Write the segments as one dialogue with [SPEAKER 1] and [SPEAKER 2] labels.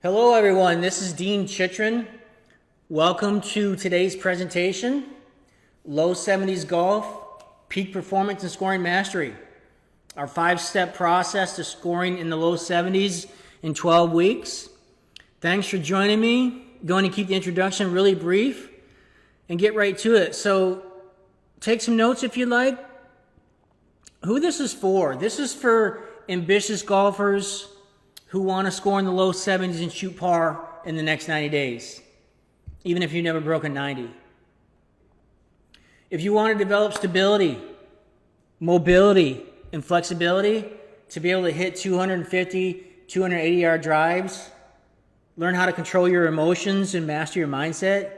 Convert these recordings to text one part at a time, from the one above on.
[SPEAKER 1] Hello everyone, this is Dean Chitrin. Welcome to today's presentation, Low 70s Golf, Peak Performance and Scoring Mastery. Our 5-step process to scoring in the low 70s in 12 weeks. Thanks for joining me. Going to keep the introduction really brief and get right to it. So take some notes if you'd like. Who this is for? This is for ambitious golfers who want to score in the low 70s and shoot par in the next 90 days, even if you've never broken 90. If you want to develop stability, mobility, and flexibility to be able to hit 250, 280-yard drives, learn how to control your emotions and master your mindset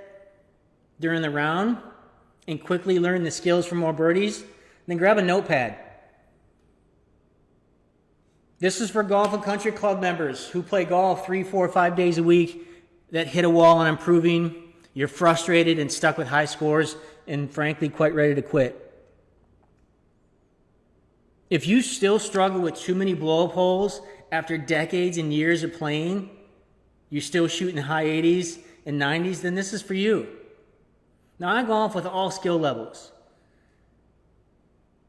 [SPEAKER 1] during the round, and quickly learn the skills for more birdies, then grab a notepad. This is for golf and country club members who play golf 3, 4, 5 days a week that hit a wall on improving. You're frustrated and stuck with high scores and frankly quite ready to quit. If you still struggle with too many blow-up holes after decades and years of playing, you're still shooting high 80s and 90s, then this is for you. Now I golf with all skill levels.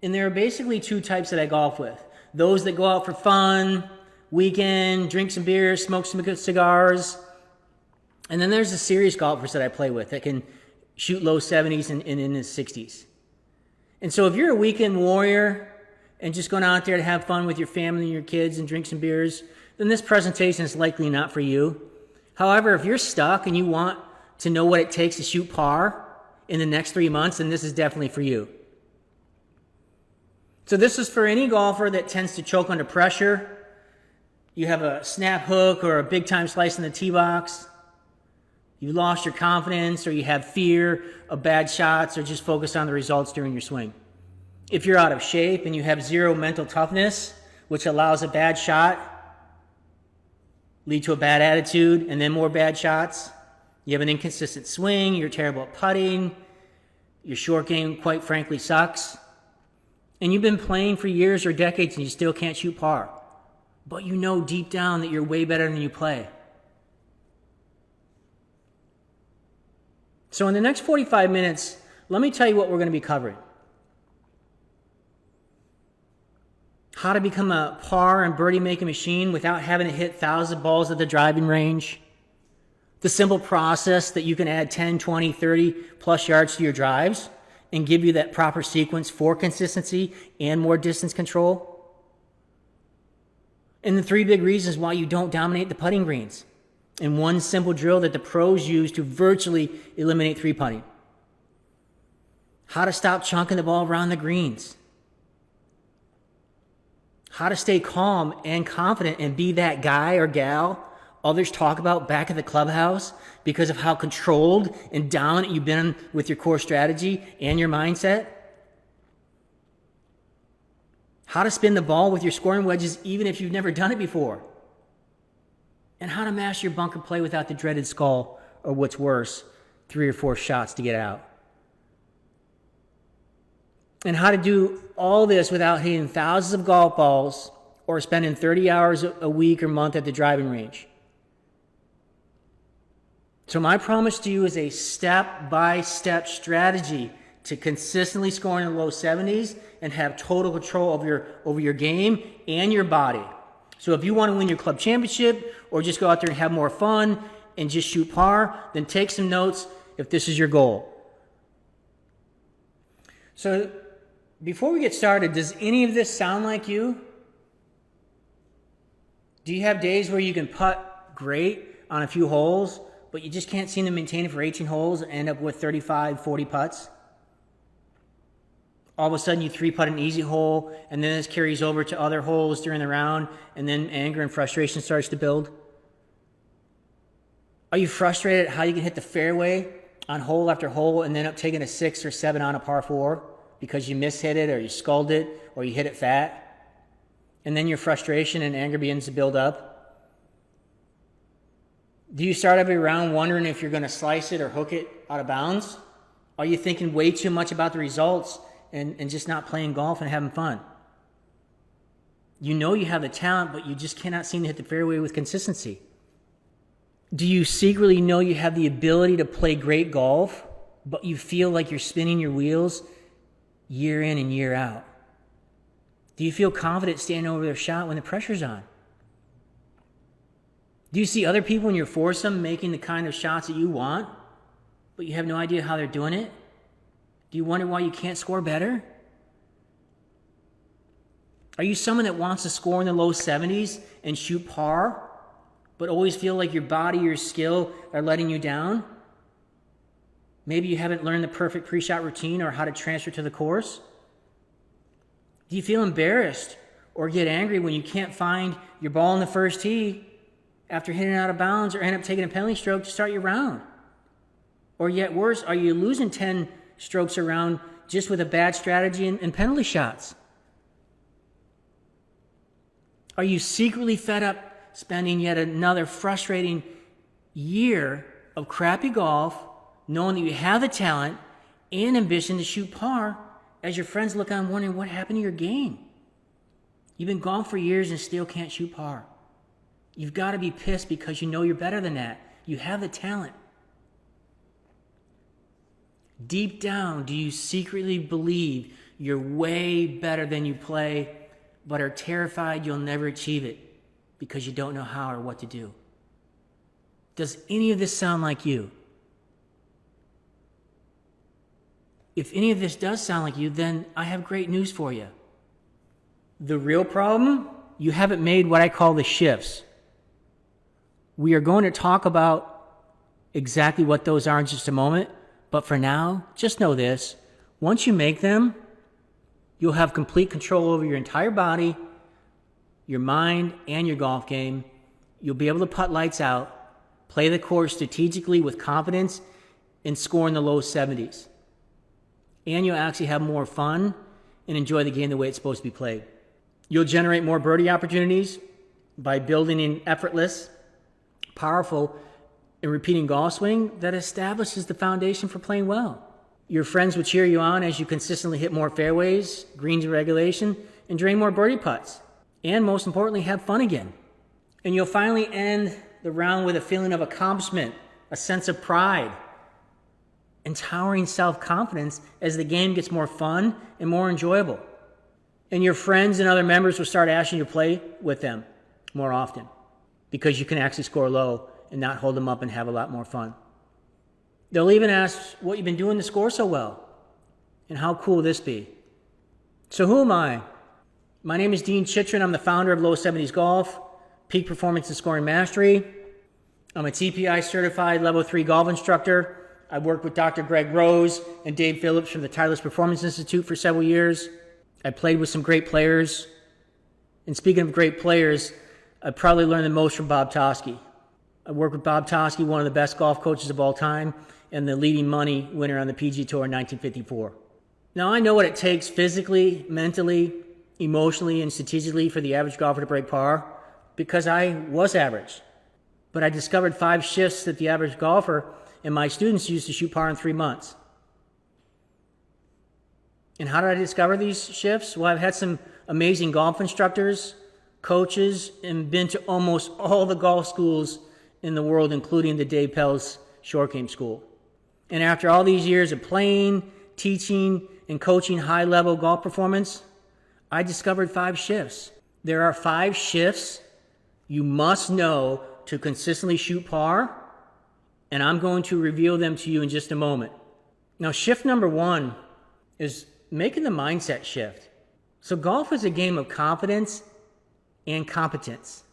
[SPEAKER 1] And there are basically two types that I golf with. Those that go out for fun, weekend, drink some beers, smoke some good cigars. And then there's the serious golfers that I play with that can shoot low 70s and in the 60s. And so if you're a weekend warrior and just going out there to have fun with your family and your kids and drink some beers, then this presentation is likely not for you. However, if you're stuck and you want to know what it takes to shoot par in the next 3 months, then this is definitely for you. So this is for any golfer that tends to choke under pressure. You have a snap hook or a big time slice in the tee box. You lost your confidence, or you have fear of bad shots, or just focus on the results during your swing. If you're out of shape and you have zero mental toughness, which allows a bad shot lead to a bad attitude and then more bad shots. You have an inconsistent swing, you're terrible at putting, your short game quite frankly sucks. And you've been playing for years or decades and you still can't shoot par. But you know deep down that you're way better than you play. So in the next 45 minutes, let me tell you what we're going to be covering. How to become a par and birdie making machine without having to hit thousands of balls at the driving range. The simple process that you can add 10, 20, 30 plus yards to your drives and give you that proper sequence for consistency and more distance control. And the 3 big reasons why you don't dominate the putting greens. And one simple drill that the pros use to virtually eliminate 3-putting. How to stop chunking the ball around the greens. How to stay calm and confident and be that guy or gal others talk about back at the clubhouse because of how controlled and dominant you've been with your core strategy and your mindset. How to spin the ball with your scoring wedges even if you've never done it before. And how to master your bunker play without the dreaded skull, or what's worse, 3 or 4 shots to get out. And how to do all this without hitting thousands of golf balls or spending 30 hours a week or month at the driving range. So my promise to you is a step-by-step strategy to consistently score in the low 70s and have total control over your game and your body. So if you want to win your club championship or just go out there and have more fun and just shoot par, then take some notes if this is your goal. So before we get started, does any of this sound like you? Do you have days where you can putt great on a few holes, but you just can't seem to maintain it for 18 holes and end up with 35, 40 putts? All of a sudden you 3-putt an easy hole, and then this carries over to other holes during the round, and then anger and frustration starts to build? Are you frustrated at how you can hit the fairway on hole after hole and then up taking a 6 or 7 on a par 4 because you mishit it or you sculled it or you hit it fat? And then your frustration and anger begins to build up? Do you start every round wondering if you're going to slice it or hook it out of bounds? Are you thinking way too much about the results and just not playing golf and having fun? You know you have the talent, but you just cannot seem to hit the fairway with consistency. Do you secretly know you have the ability to play great golf, but you feel like you're spinning your wheels year in and year out? Do you feel confident standing over their shot when the pressure's on? Do you see other people in your foursome making the kind of shots that you want, but you have no idea how they're doing it? Do you wonder why you can't score better? Are you someone that wants to score in the low 70s and shoot par, but always feel like your body, your skill are letting you down? Maybe you haven't learned the perfect pre-shot routine or how to transfer to the course. Do you feel embarrassed or get angry when you can't find your ball in the first tee after hitting out of bounds or end up taking a penalty stroke to start your round? Or yet worse, are you losing 10 strokes around just with a bad strategy and penalty shots? Are you secretly fed up spending yet another frustrating year of crappy golf, knowing that you have the talent and ambition to shoot par, as your friends look on wondering what happened to your game? You've been gone for years and still can't shoot par. You've got to be pissed because you know you're better than that. You have the talent. Deep down, do you secretly believe you're way better than you play, but are terrified you'll never achieve it because you don't know how or what to do? Does any of this sound like you? If any of this does sound like you, then I have great news for you. The real problem, you haven't made what I call the shifts. We are going to talk about exactly what those are in just a moment, but for now, just know this. Once you make them, you'll have complete control over your entire body, your mind, and your golf game. You'll be able to putt lights out, play the course strategically with confidence, and score in the low 70s. And you'll actually have more fun and enjoy the game the way it's supposed to be played. You'll generate more birdie opportunities by building an effortless, powerful, and repeating golf swing that establishes the foundation for playing well. Your friends will cheer you on as you consistently hit more fairways, greens in regulation, and drain more birdie putts. And most importantly, have fun again. And you'll finally end the round with a feeling of accomplishment, a sense of pride, and towering self-confidence as the game gets more fun and more enjoyable. And your friends and other members will start asking you to play with them more often because you can actually score low and not hold them up and have a lot more fun. They'll even ask what you've been doing to score so well and how cool will this be. So who am I? My name is Dean Chitrin. I'm the founder of Low 70s Golf, Peak Performance and Scoring Mastery. I'm a TPI certified level 3 golf instructor. I've worked with Dr. Greg Rose and Dave Phillips from the Titleist Performance Institute for several years. I played with some great players. And speaking of great players, I probably learned the most from Bob Toski. I worked with Bob Toski, one of the best golf coaches of all time, and the leading money winner on the PGA Tour in 1954. Now, I know what it takes physically, mentally, emotionally, and strategically for the average golfer to break par because I was average. But I discovered 5 shifts that the average golfer and my students used to shoot par in 3 months. And how did I discover these shifts? Well, I've had some amazing golf instructors, coaches, and been to almost all the golf schools in the world, including the Dave Pell's Short Game School. And after all these years of playing, teaching, and coaching high-level golf performance, I discovered 5 shifts. There are 5 shifts you must know to consistently shoot par, and I'm going to reveal them to you in just a moment. Now, shift number 1 is making the mindset shift. So golf is a game of confidence and competence.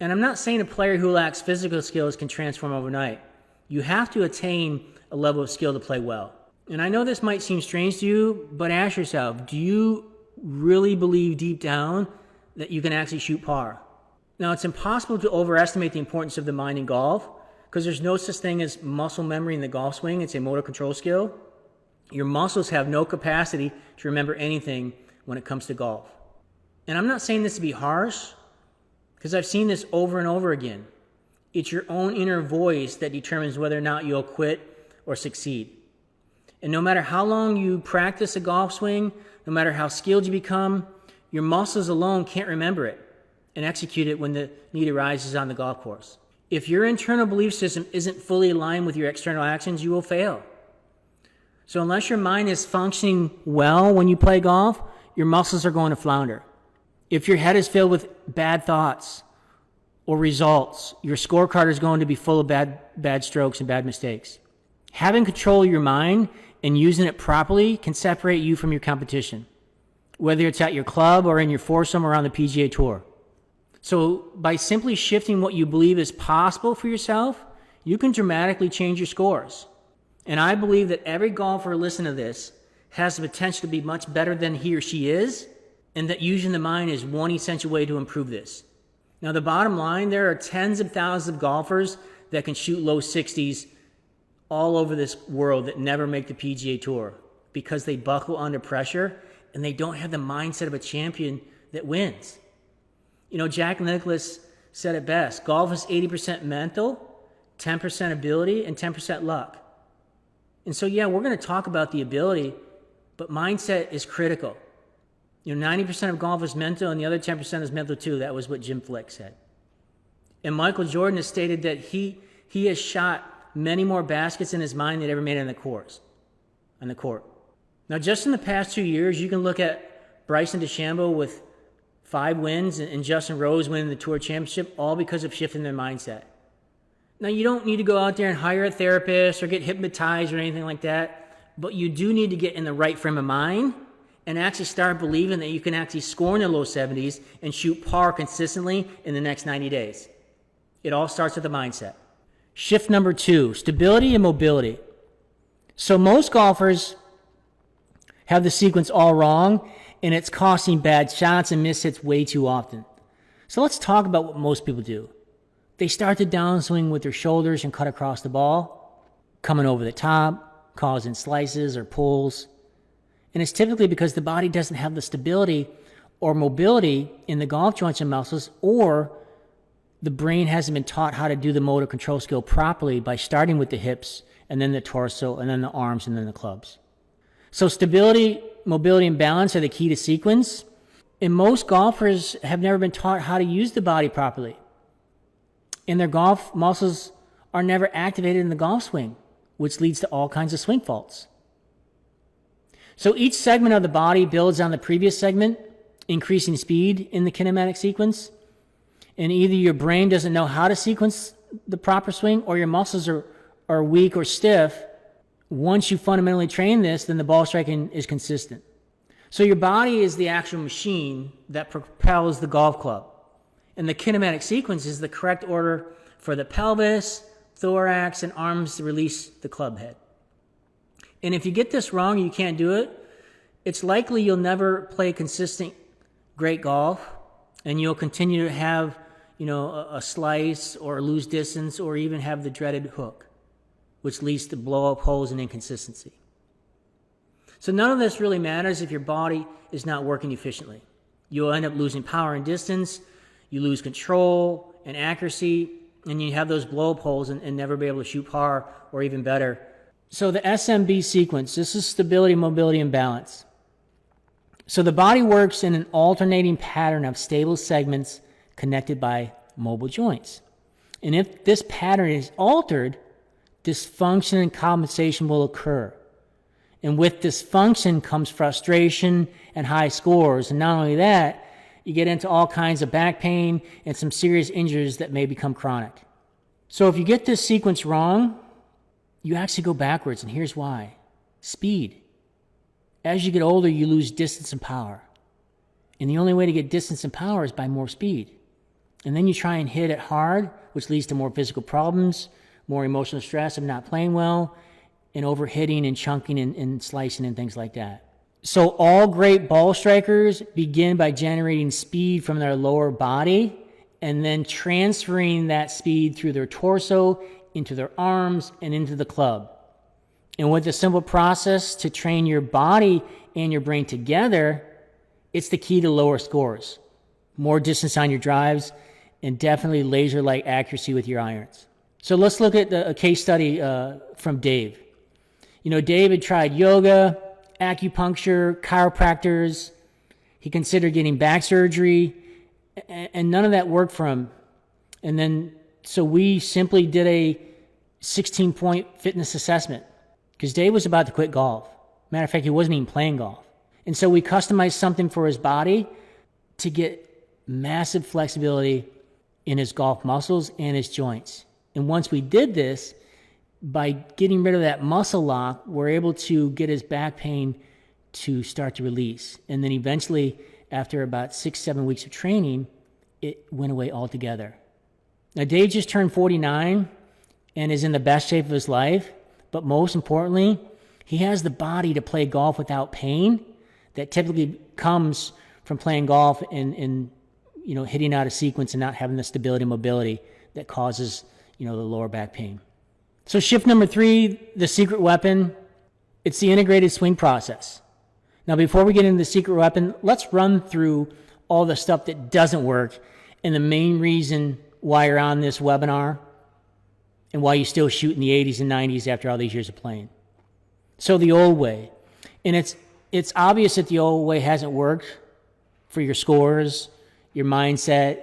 [SPEAKER 1] And I'm not saying a player who lacks physical skills can transform overnight. You have to attain a level of skill to play well. And I know this might seem strange to you, but ask yourself, do you really believe deep down that you can actually shoot par? Now, it's impossible to overestimate the importance of the mind in golf because there's no such thing as muscle memory in the golf swing. It's a motor control skill. Your muscles have no capacity to remember anything when it comes to golf. And I'm not saying this to be harsh because I've seen this over and over again. It's your own inner voice that determines whether or not you'll quit or succeed. And no matter how long you practice a golf swing, no matter how skilled you become, your muscles alone can't remember it and execute it when the need arises on the golf course. If your internal belief system isn't fully aligned with your external actions, you will fail. So unless your mind is functioning well when you play golf, your muscles are going to flounder. If your head is filled with bad thoughts or results, your scorecard is going to be full of bad strokes and bad mistakes. Having control of your mind and using it properly can separate you from your competition, whether it's at your club or in your foursome or on the PGA Tour. So by simply shifting what you believe is possible for yourself, you can dramatically change your scores. And I believe that every golfer listening to this has the potential to be much better than he or she is, and that using the mind is one essential way to improve this. Now, the bottom line, there are tens of thousands of golfers that can shoot low 60s all over this world that never make the PGA Tour because they buckle under pressure and they don't have the mindset of a champion that wins. You know, Jack Nicklaus said it best. Golf is 80% mental, 10% ability, and 10% luck. And so, yeah, we're going to talk about the ability, but mindset is critical. You know, 90% of golf is mental, and the other 10% is mental too. That was what Jim Flick said. And Michael Jordan has stated that he has shot many more baskets in his mind than ever made on the court. Now, just in the past 2 years, you can look at Bryson DeChambeau with 5 wins and Justin Rose winning the Tour Championship, all because of shifting their mindset. Now, you don't need to go out there and hire a therapist or get hypnotized or anything like that, but you do need to get in the right frame of mind and actually start believing that you can actually score in the low 70s and shoot par consistently in the next 90 days. It all starts with the mindset. Shift number 2, stability and mobility. So most golfers have the sequence all wrong, and it's costing bad shots and miss hits way too often. So let's talk about what most people do. They start the downswing with their shoulders and cut across the ball, coming over the top, causing slices or pulls. And it's typically because the body doesn't have the stability or mobility in the golf joints and muscles, or the brain hasn't been taught how to do the motor control skill properly by starting with the hips and then the torso and then the arms and then the clubs. So stability, mobility, and balance are the key to sequence. And most golfers have never been taught how to use the body properly. And their golf muscles are never activated in the golf swing, which leads to all kinds of swing faults. So each segment of the body builds on the previous segment, increasing speed in the kinematic sequence. And either your brain doesn't know how to sequence the proper swing, or your muscles are weak or stiff. Once you fundamentally train this, then the ball striking is consistent. So your body is the actual machine that propels the golf club. And the kinematic sequence is the correct order for the pelvis, thorax, and arms to release the club head. And if you get this wrong, you can't do it, it's likely you'll never play consistent great golf, and you'll continue to have, a slice or lose distance or even have the dreaded hook, which leads to blow-up holes and inconsistency. So none of this really matters if your body is not working efficiently. You'll end up losing power and distance, you lose control and accuracy, and you have those blow-up holes and never be able to shoot par or even better. So the SMB sequence, this is stability, mobility, and balance. So the body works in an alternating pattern of stable segments connected by mobile joints. And if this pattern is altered, dysfunction and compensation will occur. And with dysfunction comes frustration and high scores. And not only that, you get into all kinds of back pain and some serious injuries that may become chronic. So if you get this sequence wrong, you actually go backwards, and here's why. Speed. As you get older, you lose distance and power. And the only way to get distance and power is by more speed. And then you try and hit it hard, which leads to more physical problems, more emotional stress of not playing well, and overhitting and chunking and slicing and things like that. So all great ball strikers begin by generating speed from their lower body and then transferring that speed through their torso, into their arms, and into the club. And with a simple process to train your body and your brain together, it's the key to lower scores. More distance on your drives, and definitely laser-like accuracy with your irons. So let's look at a case study from Dave. Dave had tried yoga, acupuncture, chiropractors. He considered getting back surgery, and none of that worked for him. And then so we simply did a 16-point fitness assessment because Dave was about to quit golf. Matter of fact, he wasn't even playing golf. And so we customized something for his body to get massive flexibility in his golf muscles and his joints. And once we did this, by getting rid of that muscle lock, we're able to get his back pain to start to release. And then eventually, after about 6-7 weeks of training, it went away altogether. Now, Dave just turned 49 and is in the best shape of his life, but most importantly, he has the body to play golf without pain that typically comes from playing golf and hitting out of sequence and not having the stability and mobility that causes, the lower back pain. So shift number 3, the secret weapon, it's the integrated swing process. Now, before we get into the secret weapon, let's run through all the stuff that doesn't work and the main reason why you're on this webinar and why you still shoot in the 80s and 90s after all these years of playing. So the old way, and it's obvious that the old way hasn't worked for your scores, your mindset,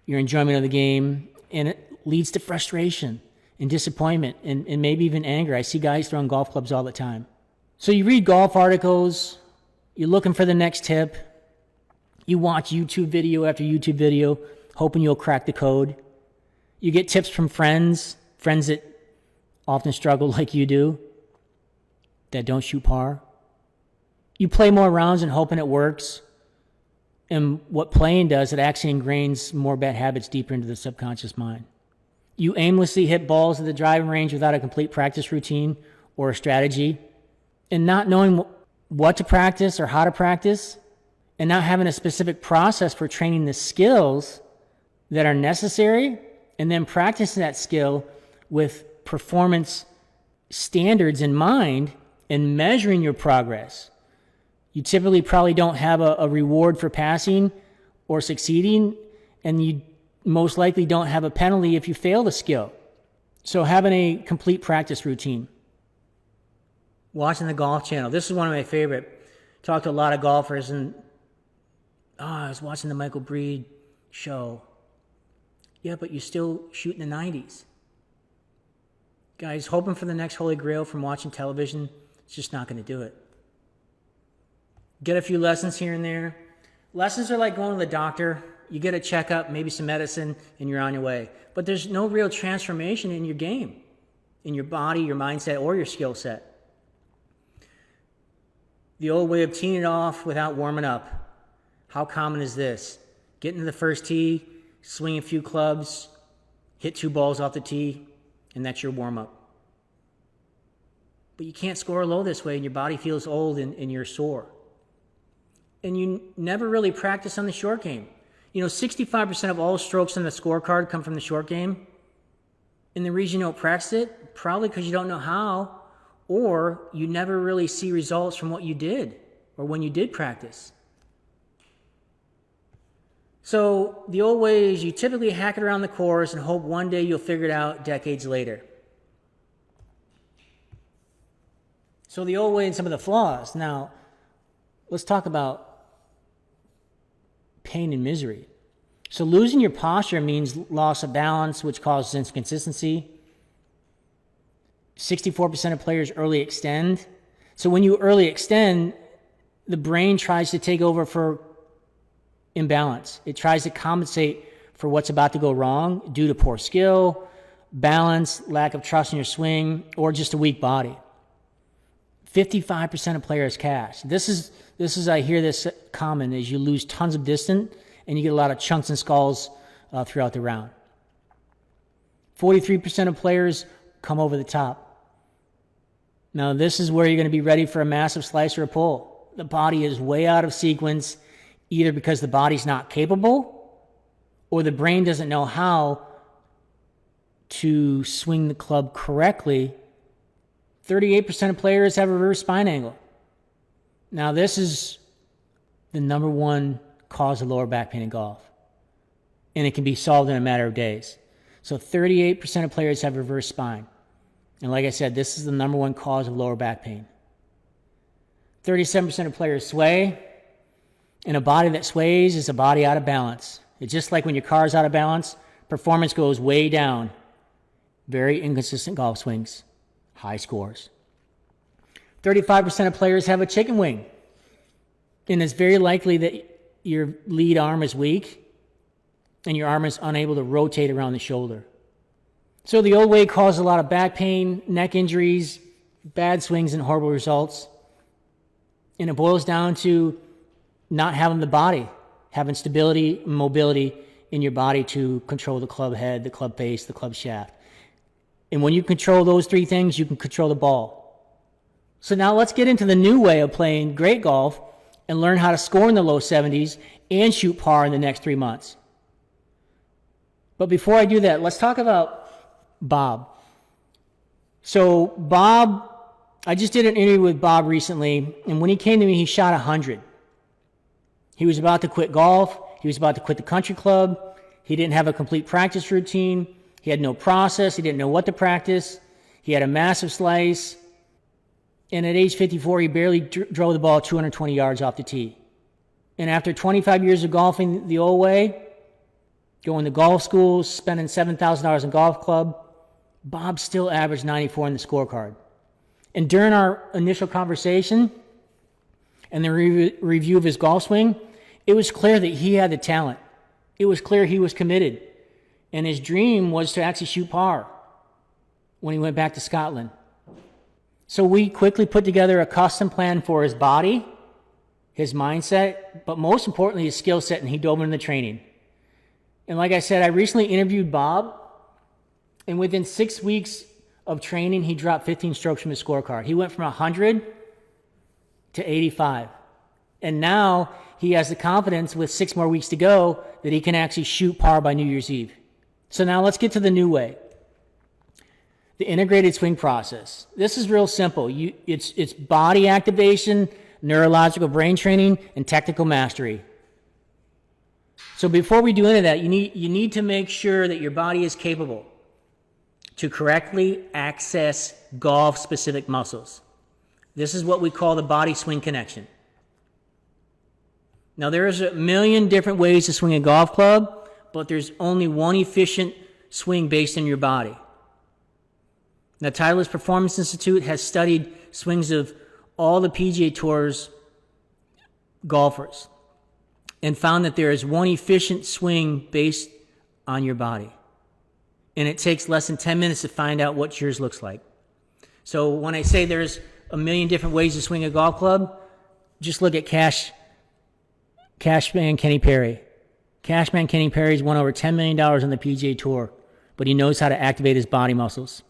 [SPEAKER 1] your enjoyment of the game, and it leads to frustration and disappointment and maybe even anger. I see guys throwing golf clubs all the time. So you read golf articles, you're looking for the next tip, you watch YouTube video after YouTube video, hoping you'll crack the code. You get tips from friends that often struggle like you do, that don't shoot par. You play more rounds and hoping it works. And what playing does, it actually ingrains more bad habits deeper into the subconscious mind. You aimlessly hit balls at the driving range without a complete practice routine or a strategy, and not knowing what to practice or how to practice, and not having a specific process for training the skills that are necessary, and then practicing that skill with performance standards in mind and measuring your progress. You typically probably don't have a reward for passing or succeeding, and you most likely don't have a penalty if you fail the skill. So having a complete practice routine. Watching the Golf Channel. This is one of my favorite. Talked to a lot of golfers, and I was watching the Michael Breed show. Yeah, but you still shoot in the 90s. Guys, hoping for the next Holy Grail from watching television, it's just not going to do it. Get a few lessons here and there. Lessons are like going to the doctor. You get a checkup, maybe some medicine, and you're on your way. But there's no real transformation in your game, in your body, your mindset, or your skill set. The old way of teeing it off without warming up. How common is this? Get into the first tee, swing a few clubs, hit 2 balls off the tee, and that's your warm-up. But you can't score low this way, and your body feels old and you're sore. And you never really practice on the short game. 65% of all strokes on the scorecard come from the short game. And the reason you don't practice it, probably because you don't know how, or you never really see results from what you did, or when you did practice. So the old way is you typically hack it around the course and hope one day you'll figure it out decades later. So the old way and some of the flaws. Now, let's talk about pain and misery. So losing your posture means loss of balance, which causes inconsistency. 64% of players early extend. So when you early extend, the brain tries to take over for imbalance. It tries to compensate for what's about to go wrong due to poor skill, balance, lack of trust in your swing, or just a weak body. 55% of players cash. This is I hear this common, is you lose tons of distance and you get a lot of chunks and skulls throughout the round. 43% of players come over the top. Now this is where you're going to be ready for a massive slice or a pull. The body is way out of sequence, either because the body's not capable or the brain doesn't know how to swing the club correctly. 38% of players have a reverse spine angle. Now, this is the number one cause of lower back pain in golf, and it can be solved in a matter of days. So 38% of players have reverse spine. And like I said, this is the number one cause of lower back pain. 37% of players sway, and a body that sways is a body out of balance. It's just like when your car's out of balance, performance goes way down. Very inconsistent golf swings, high scores. 35% of players have a chicken wing. And it's very likely that your lead arm is weak and your arm is unable to rotate around the shoulder. So the old way caused a lot of back pain, neck injuries, bad swings, and horrible results. And it boils down to not having the body, having stability and mobility in your body to control the club head, the club face, the club shaft. And when you control those three things, you can control the ball. So now let's get into the new way of playing great golf and learn how to score in the low 70s and shoot par in the next 3 months. But before I do that, let's talk about Bob. So Bob, I just did an interview with Bob recently, and when he came to me, he shot 100. He was about to quit golf. He was about to quit the country club. He didn't have a complete practice routine. He had no process. He didn't know what to practice. He had a massive slice. And at age 54, he barely drove the ball 220 yards off the tee. And after 25 years of golfing the old way, going to golf schools, spending $7,000 in golf club, Bob still averaged 94 in the scorecard. And during our initial conversation and the review of his golf swing, it was clear that he had the talent. It was clear he was committed. And his dream was to actually shoot par when he went back to Scotland. So we quickly put together a custom plan for his body, his mindset, but most importantly, his skill set, and he dove into the training. And like I said, I recently interviewed Bob, and within 6 weeks of training, he dropped 15 strokes from his scorecard. He went from 100 to 85. And now he has the confidence with 6 more weeks to go that he can actually shoot par by New Year's Eve. So now let's get to the new way. The integrated swing process. This is real simple. It's body activation, neurological brain training, and technical mastery. So before we do any of that, you need to make sure that your body is capable to correctly access golf-specific muscles. This is what we call the body swing connection. Now, there's a million different ways to swing a golf club, but there's only one efficient swing based on your body. Now, Titleist Performance Institute has studied swings of all the PGA Tour's golfers and found that there is one efficient swing based on your body. And it takes less than 10 minutes to find out what yours looks like. So when I say there's a million different ways to swing a golf club, just look at Cashman Kenny Perry. Cashman Kenny Perry's won over $10 million on the PGA Tour, but he knows how to activate his body muscles.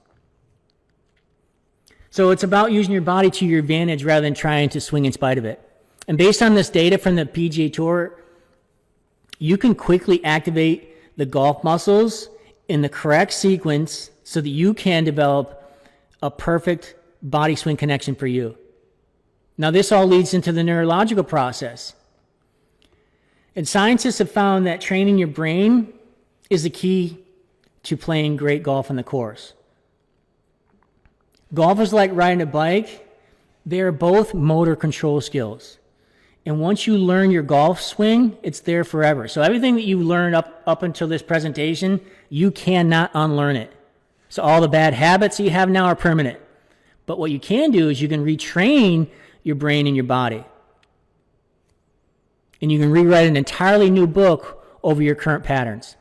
[SPEAKER 1] So it's about using your body to your advantage rather than trying to swing in spite of it. And based on this data from the PGA Tour, you can quickly activate the golf muscles in the correct sequence so that you can develop a perfect body swing connection for you. Now, this all leads into the neurological process. And scientists have found that training your brain is the key to playing great golf on the course. Golf is like riding a bike. They are both motor control skills. And once you learn your golf swing, it's there forever. So everything that you learned up until this presentation, you cannot unlearn it. So all the bad habits you have now are permanent. But what you can do is you can retrain your brain and your body. And you can rewrite an entirely new book over your current patterns.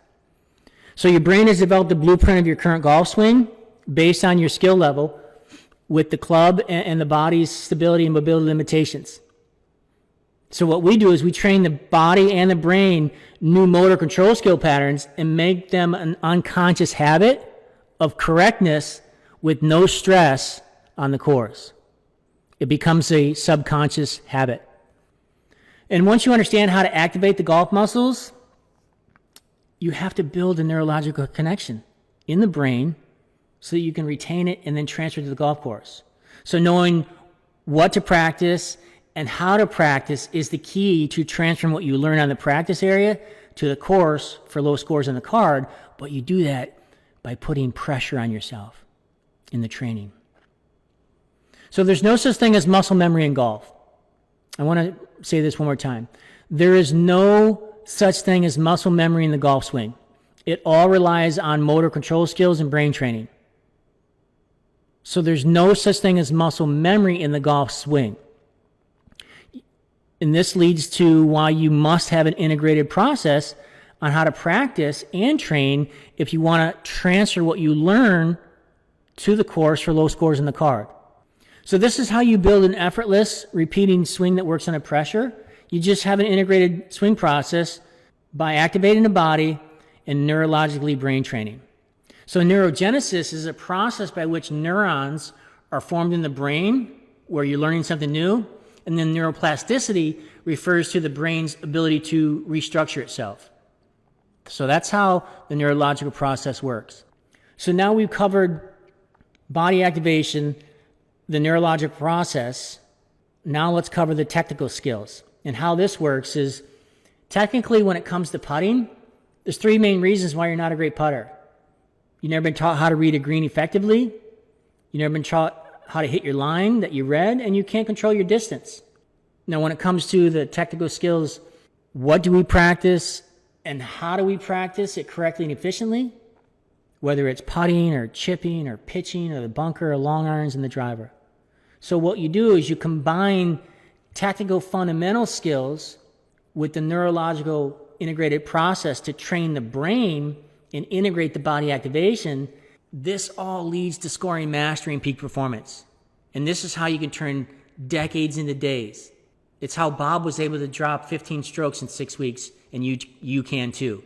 [SPEAKER 1] So your brain has developed a blueprint of your current golf swing based on your skill level with the club and the body's stability and mobility limitations. So what we do is we train the body and the brain new motor control skill patterns and make them an unconscious habit of correctness with no stress on the course. It becomes a subconscious habit. And once you understand how to activate the golf muscles, you have to build a neurological connection in the brain so that you can retain it and then transfer it to the golf course. So knowing what to practice and how to practice is the key to transferring what you learn on the practice area to the course for low scores on the card, but you do that by putting pressure on yourself in the training. So there's no such thing as muscle memory in golf. I want to say this one more time. There is no such thing as muscle memory in the golf swing. It all relies on motor control skills and brain training. So there's no such thing as muscle memory in the golf swing. And this leads to why you must have an integrated process on how to practice and train if you want to transfer what you learn to the course for low scores in the card. So this is how you build an effortless, repeating swing that works under pressure. You just have an integrated swing process by activating the body and neurologically brain training. So neurogenesis is a process by which neurons are formed in the brain where you're learning something new, and then neuroplasticity refers to the brain's ability to restructure itself. So that's how the neurological process works. So now we've covered body activation, the neurological process. Now let's cover the technical skills. And how this works is, technically when it comes to putting, there's three main reasons why you're not a great putter. You've never been taught how to read a green effectively. You've never been taught how to hit your line that you read, and you can't control your distance. Now, when it comes to the technical skills, what do we practice and how do we practice it correctly and efficiently? Whether it's putting or chipping or pitching or the bunker or long irons and the driver. So what you do is you combine technical fundamental skills with the neurological integrated process to train the brain and integrate the body activation. This all leads to scoring mastery and peak performance. And this is how you can turn decades into days. It's how Bob was able to drop 15 strokes in 6 weeks, and you can too.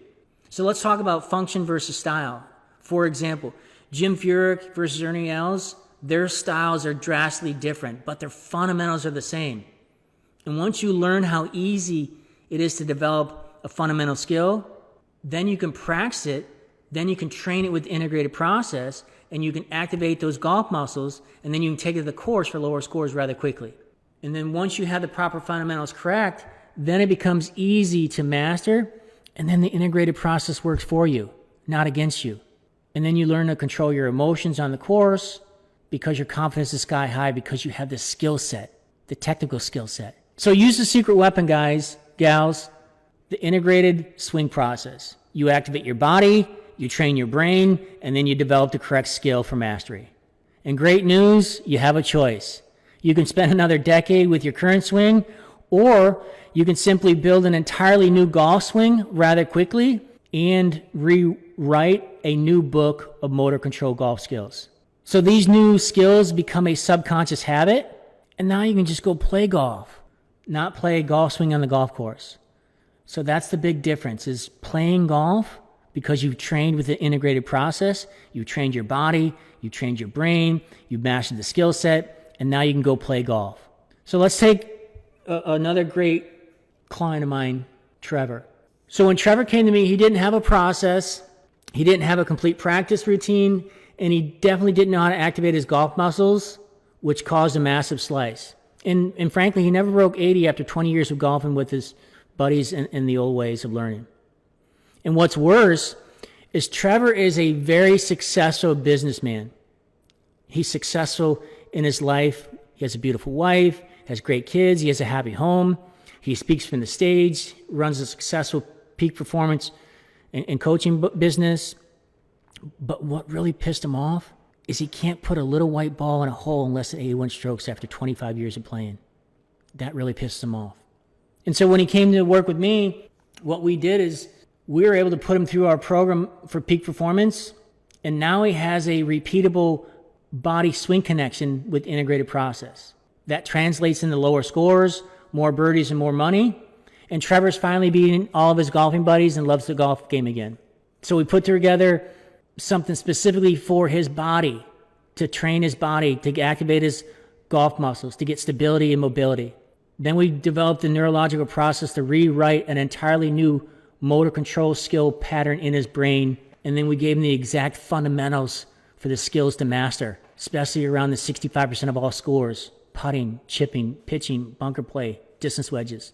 [SPEAKER 1] So let's talk about function versus style. For example, Jim Furyk versus Ernie Els, their styles are drastically different, but their fundamentals are the same. And once you learn how easy it is to develop a fundamental skill, then you can practice it, then you can train it with the integrated process, and you can activate those golf muscles, and then you can take it to the course for lower scores rather quickly. And then once you have the proper fundamentals correct, then it becomes easy to master, and then the integrated process works for you, not against you. And then you learn to control your emotions on the course because your confidence is sky high because you have the skill set, the technical skill set. So use the secret weapon, guys, gals, the integrated swing process. You activate your body, you train your brain, and then you develop the correct skill for mastery. And great news, you have a choice. You can spend another decade with your current swing, or you can simply build an entirely new golf swing rather quickly and rewrite a new book of motor control golf skills. So these new skills become a subconscious habit, and now you can just go play golf, not play a golf swing on the golf course. So that's the big difference, is playing golf because you've trained with an integrated process, you've trained your body, you've trained your brain, you've mastered the skill set, and now you can go play golf. So let's take another great client of mine, Trevor. So when Trevor came to me, he didn't have a process, he didn't have a complete practice routine, and he definitely didn't know how to activate his golf muscles, which caused a massive slice. And frankly, he never broke 80 after 20 years of golfing with his buddies in the old ways of learning. And what's worse is Trevor is a very successful businessman. He's successful in his life. He has a beautiful wife, has great kids, he has a happy home, he speaks from the stage, runs a successful peak performance and coaching business. But what really pissed him off is he can't put a little white ball in a hole in less than 81 strokes after 25 years of playing. That really pissed him off. And so when he came to work with me, what we did is we were able to put him through our program for peak performance, and now he has a repeatable body swing connection with integrated process. That translates into lower scores, more birdies, and more money. And Trevor's finally beating all of his golfing buddies and loves the golf game again. So we put together something specifically for his body, to train his body, to activate his golf muscles, to get stability and mobility. Then we developed a neurological process to rewrite an entirely new motor control skill pattern in his brain. And then we gave him the exact fundamentals for the skills to master, especially around the 65% of all scores: putting, chipping, pitching, bunker play, distance wedges.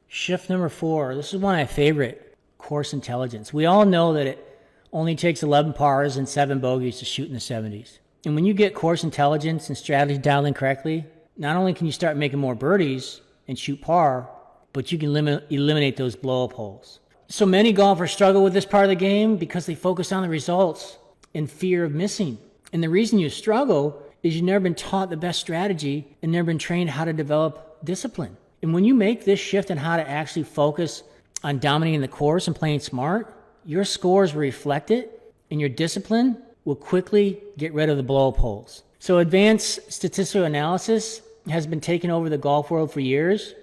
[SPEAKER 1] Shift number 4. This is one of my favorite: course intelligence. We all know that it only takes 11 pars and 7 bogeys to shoot in the 70s. And when you get course intelligence and strategy dialed in correctly, not only can you start making more birdies and shoot par, but you can eliminate those blow-up holes. So many golfers struggle with this part of the game because they focus on the results and fear of missing. And the reason you struggle is you've never been taught the best strategy and never been trained how to develop discipline. And when you make this shift in how to actually focus on dominating the course and playing smart, your scores will reflect it, and your discipline will quickly get rid of the blow-up holes. So advanced statistical analysis has been taking over the golf world for years,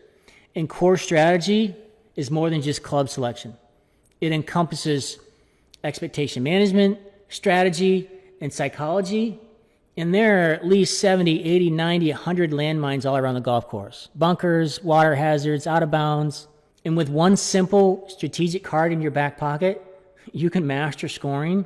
[SPEAKER 1] and core strategy is more than just club selection. It encompasses expectation management, strategy, and psychology. And there are at least 70, 80, 90, 100 landmines all around the golf course. Bunkers, water hazards, out of bounds. And with one simple strategic card in your back pocket, you can master scoring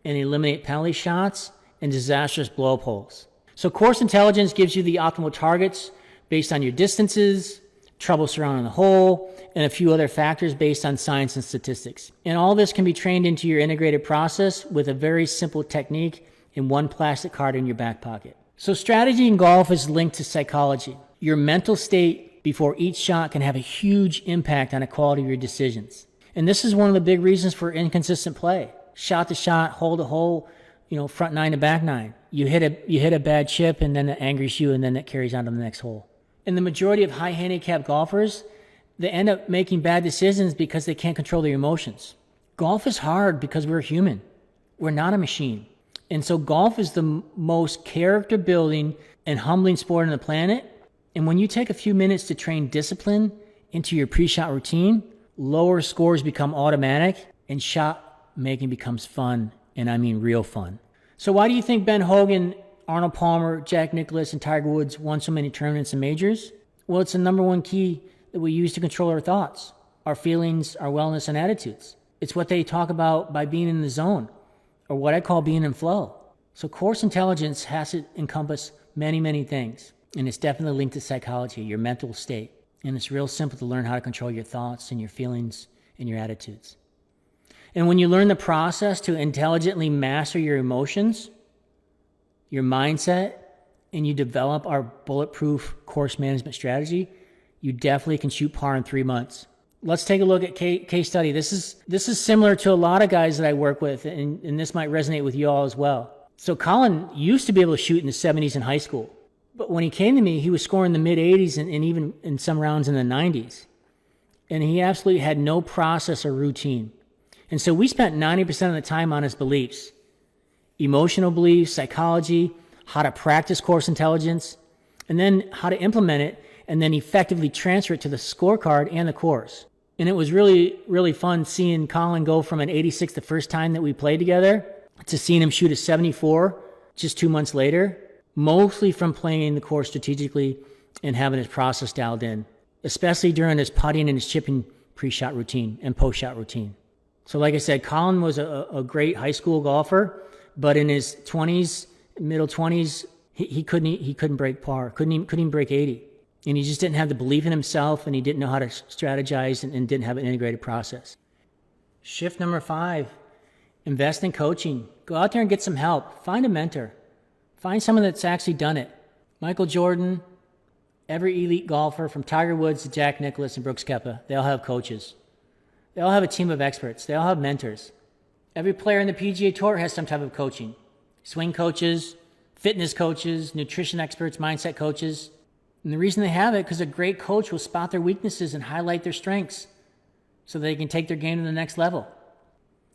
[SPEAKER 1] and eliminate penalty shots and disastrous blow-up holes. So course intelligence gives you the optimal targets based on your distances, trouble surrounding the hole, and a few other factors based on science and statistics. And all this can be trained into your integrated process with a very simple technique in one plastic card in your back pocket. So strategy in golf is linked to psychology. Your mental state before each shot can have a huge impact on the quality of your decisions. And this is one of the big reasons for inconsistent play. Shot to shot, hole to hole, front nine to back nine. You hit a bad chip, and then it angers you, and then it carries on to the next hole. And the majority of high handicap golfers, they end up making bad decisions because they can't control their emotions. Golf is hard because we're human. We're not a machine. And so golf is the most character building and humbling sport on the planet. And when you take a few minutes to train discipline into your pre-shot routine, lower scores become automatic and shot making becomes fun. And I mean real fun. So why do you think Ben Hogan, Arnold Palmer, Jack Nicklaus, and Tiger Woods won so many tournaments and majors? Well, it's the number one key that we use to control our thoughts, our feelings, our wellness, and attitudes. It's what they talk about by being in the zone, or what I call being in flow. So course intelligence has to encompass many, many things. And it's definitely linked to psychology, your mental state. And it's real simple to learn how to control your thoughts and your feelings and your attitudes. And when you learn the process to intelligently master your emotions, your mindset, and you develop our bulletproof course management strategy, you definitely can shoot par in 3 months. Let's take a look at case study. This is similar to a lot of guys that I work with, and this might resonate with you all as well. So Colin used to be able to shoot in the 70s in high school. But when he came to me, he was scoring the mid-80s and even in some rounds in the 90s. And he absolutely had no process or routine. And so we spent 90% of the time on his beliefs. Emotional beliefs, psychology, how to practice course intelligence, and then how to implement it, and then effectively transfer it to the scorecard and the course. And it was really, really fun seeing Colin go from an 86 the first time that we played together to seeing him shoot a 74 just 2 months later, mostly from playing the course strategically and having his process dialed in, especially during his putting and his chipping pre-shot routine and post-shot routine. So like I said, Colin was a great high school golfer, but in his 20s, middle 20s, he couldn't break par, couldn't even break 80. And he just didn't have the belief in himself, and he didn't know how to strategize and didn't have an integrated process. Shift number 5, invest in coaching. Go out there and get some help. Find a mentor. Find someone that's actually done it. Michael Jordan, every elite golfer from Tiger Woods to Jack Nicklaus and Brooks Koepka, they all have coaches. They all have a team of experts. They all have mentors. Every player in the PGA Tour has some type of coaching. Swing coaches, fitness coaches, nutrition experts, mindset coaches. And the reason they have it, because a great coach will spot their weaknesses and highlight their strengths so they can take their game to the next level.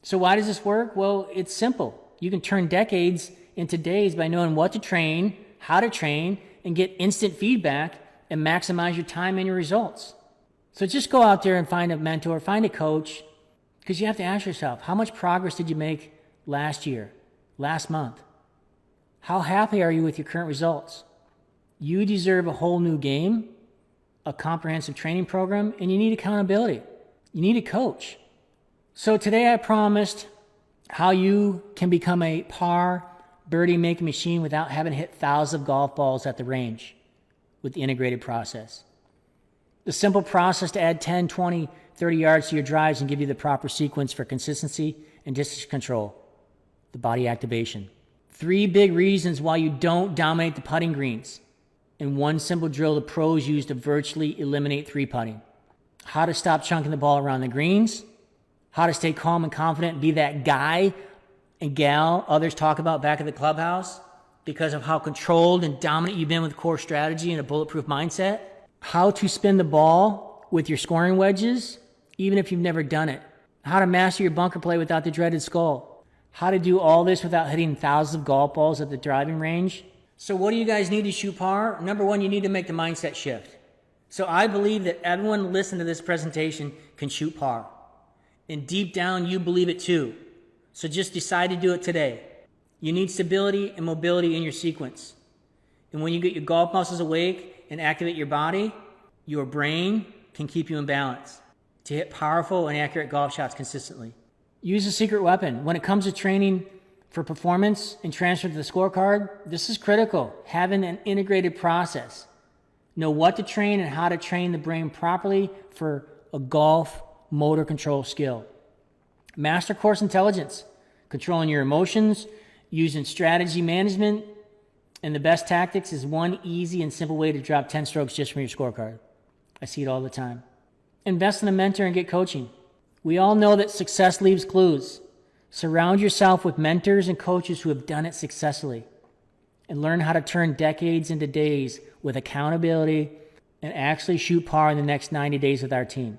[SPEAKER 1] So why does this work? Well, it's simple. You can turn decades into days by knowing what to train, how to train, and get instant feedback and maximize your time and your results. So just go out there and find a mentor, find a coach, because you have to ask yourself, how much progress did you make last year, last month? How happy are you with your current results? You deserve a whole new game, a comprehensive training program, and you need accountability. You need a coach. So today I promised how you can become a par birdie making machine without having hit thousands of golf balls at the range with the integrated process. The simple process to add 10, 20, 30 yards to your drives and give you the proper sequence for consistency and distance control. The body activation. 3 big reasons why you don't dominate the putting greens. And one simple drill the pros use to virtually eliminate 3-putting. How to stop chunking the ball around the greens, how to stay calm and confident and be that guy and gal others talk about back at the clubhouse because of how controlled and dominant you've been with core strategy and a bulletproof mindset. How to spin the ball with your scoring wedges, even if you've never done it. How to master your bunker play without the dreaded skull. How to do all this without hitting thousands of golf balls at the driving range. So what do you guys need to shoot par? Number one, you need to make the mindset shift. So I believe that everyone listening to this presentation can shoot par. And deep down, you believe it too. So just decide to do it today. You need stability and mobility in your sequence. And when you get your golf muscles awake and activate your body, your brain can keep you in balance to hit powerful and accurate golf shots consistently. Use a secret weapon. When it comes to training for performance and transfer to the scorecard, this is critical. Having an integrated process. Know what to train and how to train the brain properly for a golf motor control skill. Master course intelligence, controlling your emotions, using strategy management, and the best tactics is one easy and simple way to drop 10 strokes just from your scorecard. I see it all the time. Invest in a mentor and get coaching. We all know that success leaves clues. Surround yourself with mentors and coaches who have done it successfully and learn how to turn decades into days with accountability and actually shoot par in the next 90 days with our team.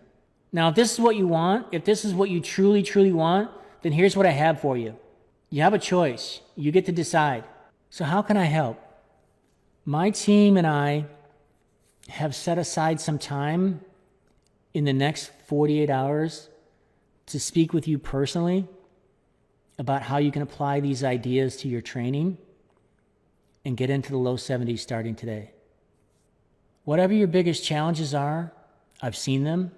[SPEAKER 1] Now, if this is what you want, if this is what you truly, truly want, then here's what I have for you. You have a choice. You get to decide. So how can I help? My team and I have set aside some time in the next 48 hours to speak with you personally about how you can apply these ideas to your training and get into the low 70s starting today. Whatever your biggest challenges are, I've seen them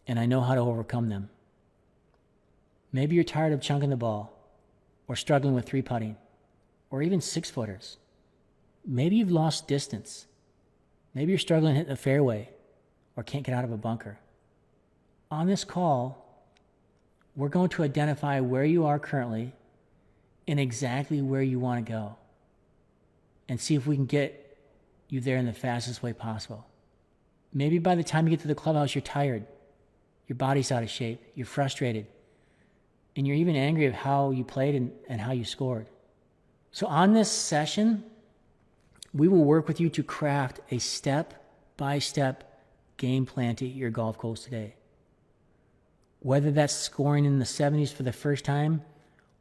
[SPEAKER 1] and I know how to overcome them. Maybe you're tired of chunking the ball or struggling with 3-putting or even 6-footers. Maybe you've lost distance. Maybe you're struggling to hit the fairway or can't get out of a bunker. On this call, we're going to identify where you are currently and exactly where you want to go and see if we can get you there in the fastest way possible. Maybe by the time you get to the clubhouse, you're tired, your body's out of shape, you're frustrated, and you're even angry at how you played and how you scored. So on this session, we will work with you to craft a step-by-step game plan to hit your golf goals today. Whether that's scoring in the 70s for the first time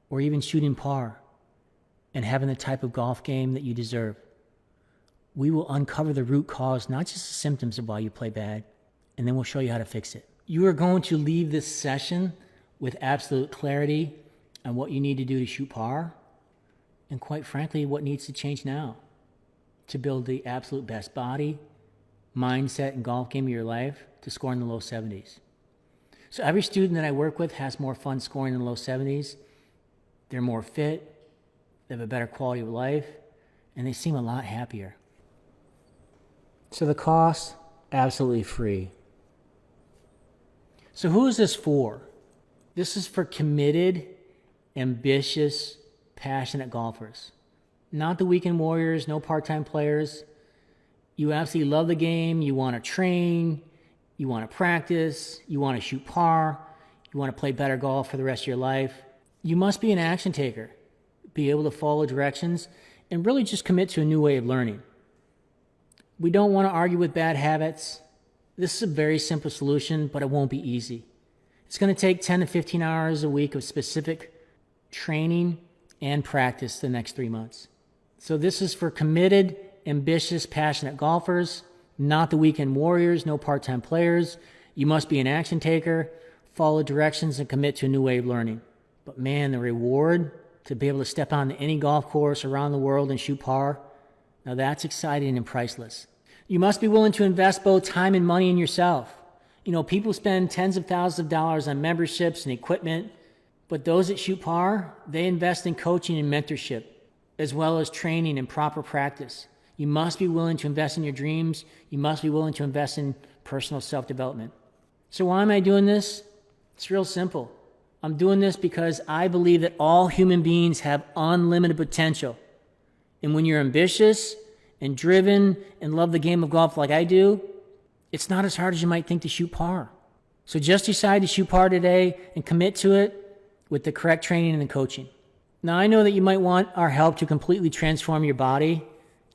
[SPEAKER 1] or even shooting par and having the type of golf game that you deserve. We will uncover the root cause, not just the symptoms of why you play bad, and then we'll show you how to fix it. You are going to leave this session with absolute clarity on what you need to do to shoot par, and quite frankly, what needs to change now to build the absolute best body, mindset, and golf game of your life to score in the low 70s. So every student that I work with has more fun scoring in the low 70s. They're more fit, they have a better quality of life, and they seem a lot happier. So the cost, absolutely free. So who is this for? This is for committed, ambitious, passionate golfers. Not the weekend warriors, no part-time players. You absolutely love the game, you want to train, you want to practice, you want to shoot par, you want to play better golf for the rest of your life. You must be an action taker, be able to follow directions, and really just commit to a new way of learning. We don't want to argue with bad habits. This is a very simple solution, but it won't be easy. It's going to take 10 to 15 hours a week of specific training and practice the next 3 months. So this is for committed, ambitious, passionate golfers, not the weekend warriors, no part-time players. You must be an action taker, follow directions, and commit to a new way of learning. But man, the reward to be able to step onto any golf course around the world and shoot par, now that's exciting and priceless. You must be willing to invest both time and money in yourself. You know, people spend tens of thousands of dollars on memberships and equipment, but those that shoot par, they invest in coaching and mentorship, as well as training and proper practice. You must be willing to invest in your dreams. You must be willing to invest in personal self-development. So why am I doing this? It's real simple. I'm doing this because I believe that all human beings have unlimited potential. And when you're ambitious and driven and love the game of golf like I do, it's not as hard as you might think to shoot par. So just decide to shoot par today and commit to it with the correct training and the coaching. Now, I know that you might want our help to completely transform your body,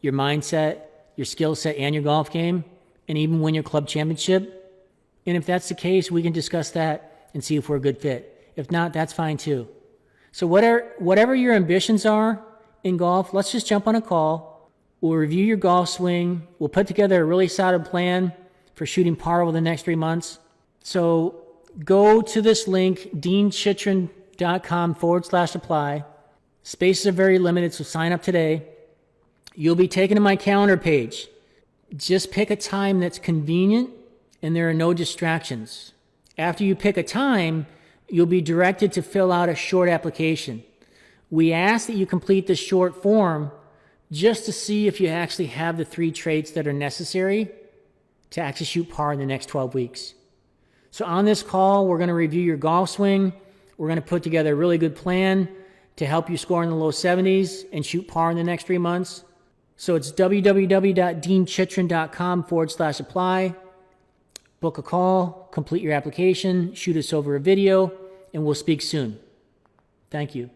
[SPEAKER 1] your mindset, your skill set, and your golf game, and even win your club championship. And if that's the case, we can discuss that and see if we're a good fit. If not, that's fine too. So whatever your ambitions are in golf, let's just jump on a call. We'll review your golf swing. We'll put together a really solid plan for shooting par over the next 3 months. So go to this link, deanchitrin.com/apply. Spaces are very limited, so sign up today. You'll be taken to my calendar page. Just pick a time that's convenient and there are no distractions. After you pick a time, you'll be directed to fill out a short application. We ask that you complete this short form just to see if you actually have the 3 traits that are necessary to actually shoot par in the next 12 weeks. So on this call, we're going to review your golf swing. We're going to put together a really good plan to help you score in the low 70s and shoot par in the next 3 months. So it's www.deanchitrin.com/apply. Book a call, complete your application, shoot us over a video, and we'll speak soon. Thank you.